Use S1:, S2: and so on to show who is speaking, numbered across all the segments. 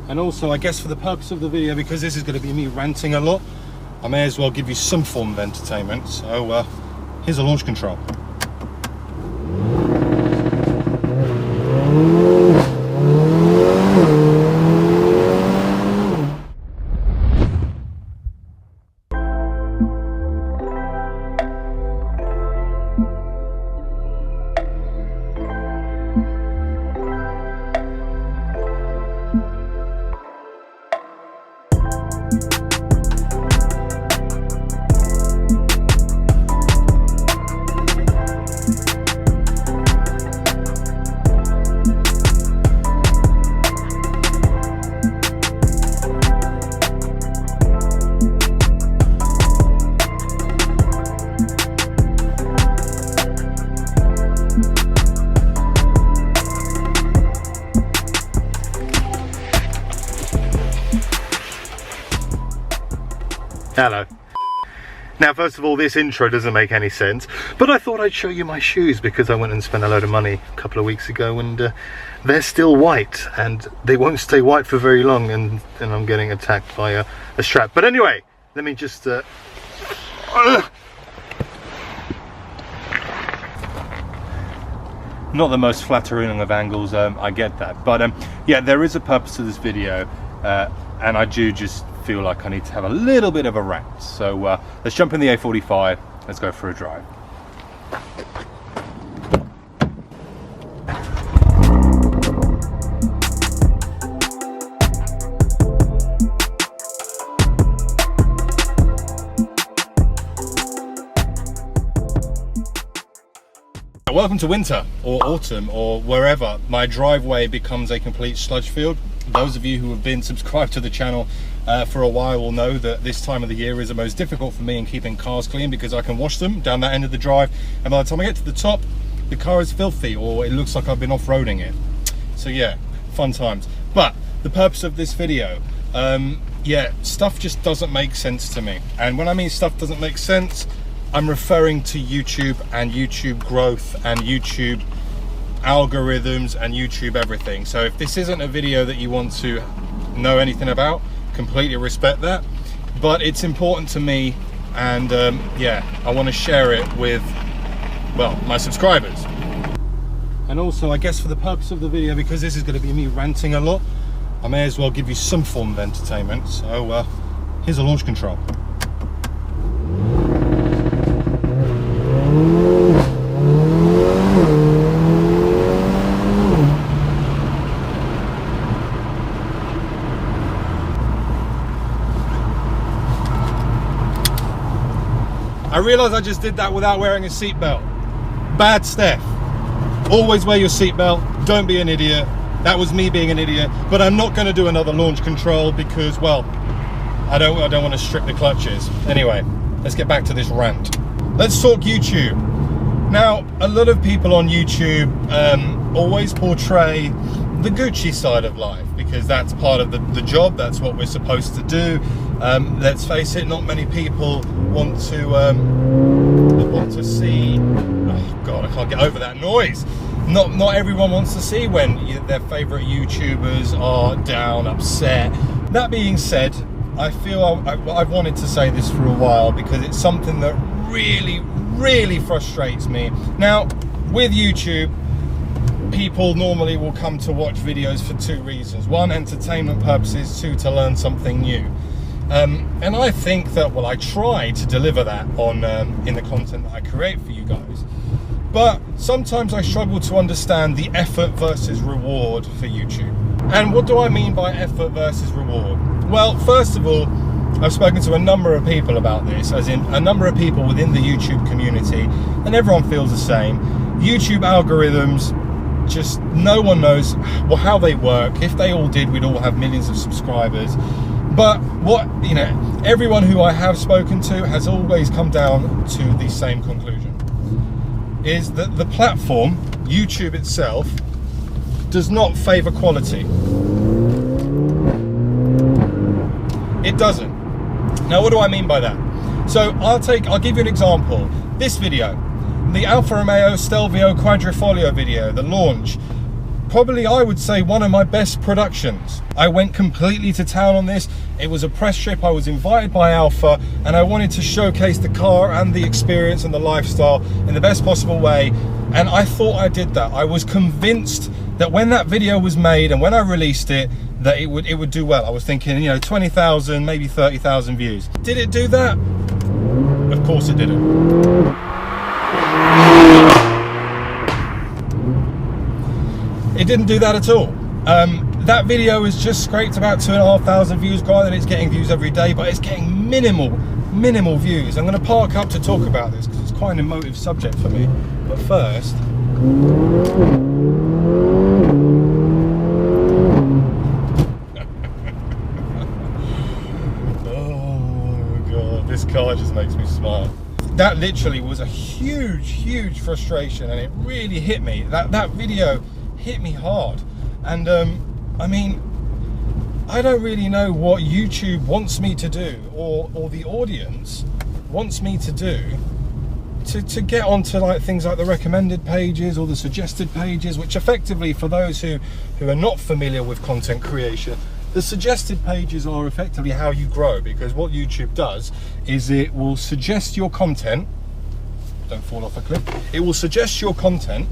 S1: And also, I guess for the purpose of the video, because this is going to be me ranting a lot, I may as well give you some form of entertainment. So here's a launch control.
S2: Hello. Now, first of all, this intro doesn't make any sense, but I thought I'd show you my shoes because I went and spent a load of money a couple of weeks ago, and they're still white, and they won't stay white for very long, and I'm getting attacked by a strap. But anyway, let me just not the most flattering of angles, I get that, but yeah, there is a purpose to this video, and I do just feel like I need to have a little bit of a rant. So let's jump in the A45, let's go for a drive. Welcome to winter or autumn or wherever my driveway becomes a complete sludge field. Those of you who have been subscribed to the channel for a while will know that this time of the year is the most difficult for me in keeping cars clean, because I can wash them down that end of the drive, and by the time I get to the top, the car is filthy or it looks like I've been off-roading it. So yeah, fun times. But the purpose of this video, yeah, stuff just doesn't make sense to me. And when I mean stuff doesn't make sense, I'm referring to YouTube and YouTube growth and YouTube algorithms and YouTube everything. So if this isn't a video that you want to know anything about, completely respect that, but it's important to me, and yeah, I want to share it with, well, my subscribers. And also, I guess for the purpose of the video, because this is going to be me ranting a lot, I may as well give you some form of entertainment. So here's a launch control. I realise I just did that without wearing a seatbelt. Bad Steph. Always wear your seatbelt. Don't be an idiot. That was me being an idiot. But I'm not going to do another launch control because, well, I don't want to strip the clutches. Anyway, let's get back to this rant. Let's talk YouTube. Now, a lot of people on YouTube always portray the Gucci side of life, because that's part of the job. That's what we're supposed to do. Let's face it, not many people want to see, oh god, I can't get over that noise. Not everyone wants to see when their favorite YouTubers are down, upset. That being said, I feel I've wanted to say this for a while, because it's something that really frustrates me. Now, with YouTube, people normally will come to watch videos for two reasons. One, entertainment purposes. Two, to learn something new. And I think that, well, I try to deliver that on in the content that I create for you guys. But sometimes I struggle to understand the effort versus reward for YouTube. And what do I mean by effort versus reward? Well, first of all, I've spoken to a number of people about this, as in a number of people within the YouTube community, and everyone feels the same. YouTube algorithms, just no one knows how they work. If they all did, we'd all have millions of subscribers. But what, you know, everyone who I have spoken to has always come down to the same conclusion, is that the platform, YouTube itself, does not favor quality. It doesn't. Now, what do I mean by that? So I'll give you an example. This video, the Alfa Romeo Stelvio Quadrifoglio video, the launch. probably, I would say, one of my best productions. I went completely to town on this. It was a press trip. I was invited by Alpha, and I wanted to showcase the car and the experience and the lifestyle in the best possible way. And I thought I did that. I was convinced that when that video was made and when I released it, that it would do well. I was thinking, you know, 20,000, maybe 30,000 views. Did it do that? Of course it didn't. It didn't do that at all. That video is just scraped about 2,500 views. Granted, it's getting views every day, but it's getting minimal views. I'm going to park up to talk about this because it's quite an emotive subject for me. But first, oh god, this car just makes me smile. That literally was a huge frustration, and it really hit me. That video hit me hard. And I mean, I don't really know what YouTube wants me to do, or the audience wants me to do to get onto like things like the recommended pages or the suggested pages, which effectively, for those who are not familiar with content creation, the suggested pages are effectively how you grow, because what YouTube does is it will suggest your content, don't fall off a cliff, it will suggest your content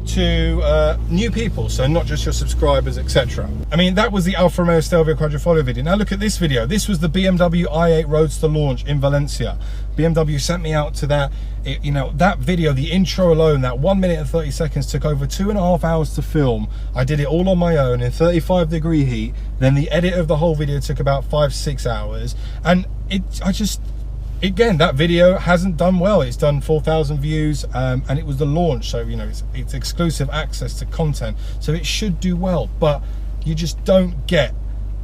S2: to new people, so not just your subscribers, etc. I mean, that was the Alfa Romeo Stelvio Quadrifoglio video. Now look at this video. This was the BMW i8 Roadster launch in Valencia. BMW sent me out to that. You know, that video, the intro alone, that 1 minute and 30 seconds took over 2.5 hours to film. I did it all on my own in 35-degree heat. Then the edit of the whole video took about 5-6 hours, and again, that video hasn't done well. It's done 4,000 views, and it was the launch, so you know, it's exclusive access to content, so it should do well, but you just don't get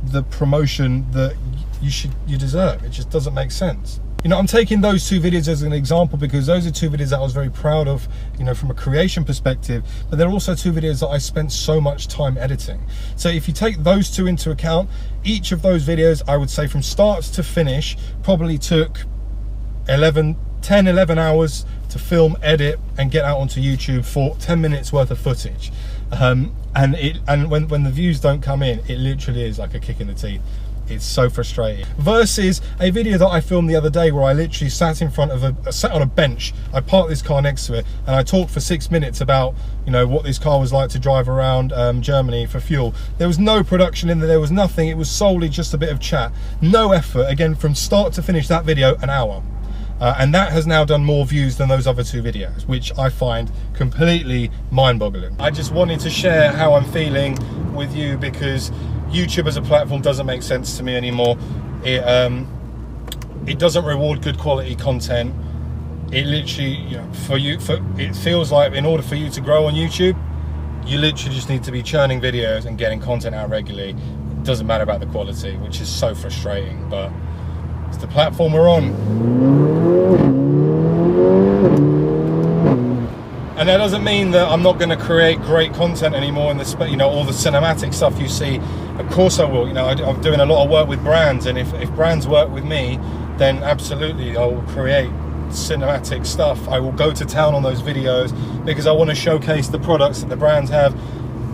S2: the promotion that you deserve. It just doesn't make sense. You know, I'm taking those two videos as an example because those are two videos that I was very proud of, you know, from a creation perspective, but they're also two videos that I spent so much time editing. So if you take those two into account, each of those videos, I would say from start to finish, probably took 10, 11 hours to film, edit, and get out onto YouTube for 10 minutes worth of footage. And when the views don't come in, it literally is like a kick in the teeth. It's so frustrating. Versus a video that I filmed the other day where I literally sat in front of sat on a bench. I parked this car next to it and I talked for 6 minutes about, you know, what this car was like to drive around Germany for fuel. There was no production in there was nothing. It was solely just a bit of chat, no effort. Again, from start to finish, that video, an hour. And that has now done more views than those other two videos, which I find completely mind-boggling. I just wanted to share how I'm feeling with you because YouTube as a platform doesn't make sense to me anymore. It doesn't reward good quality content. It literally, you know, it feels like in order for you to grow on YouTube, you literally just need to be churning videos and getting content out regularly. It doesn't matter about the quality, which is so frustrating, but it's the platform we're on. And that doesn't mean that I'm not going to create great content anymore in the, you know, all the cinematic stuff you see. Of course I will. You know, I'm doing a lot of work with brands, and if brands work with me, then absolutely I will create cinematic stuff. I will go to town on those videos because I want to showcase the products that the brands have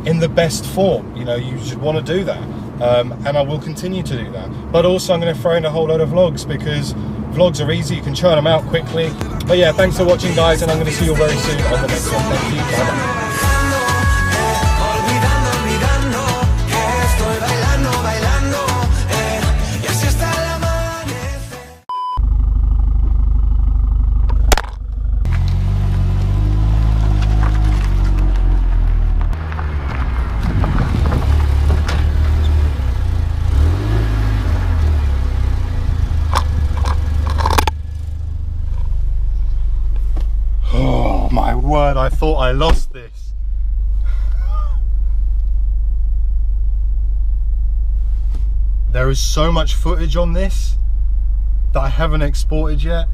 S2: in the best form. You know, you should want to do that. And I will continue to do that. But also I'm going to throw in a whole load of vlogs because vlogs are easy, you can churn them out quickly. But yeah, thanks for watching guys, and I'm going to see you all very soon on the next one. Thank you, bye-bye. My word, I thought I lost this. There is so much footage on this that I haven't exported yet.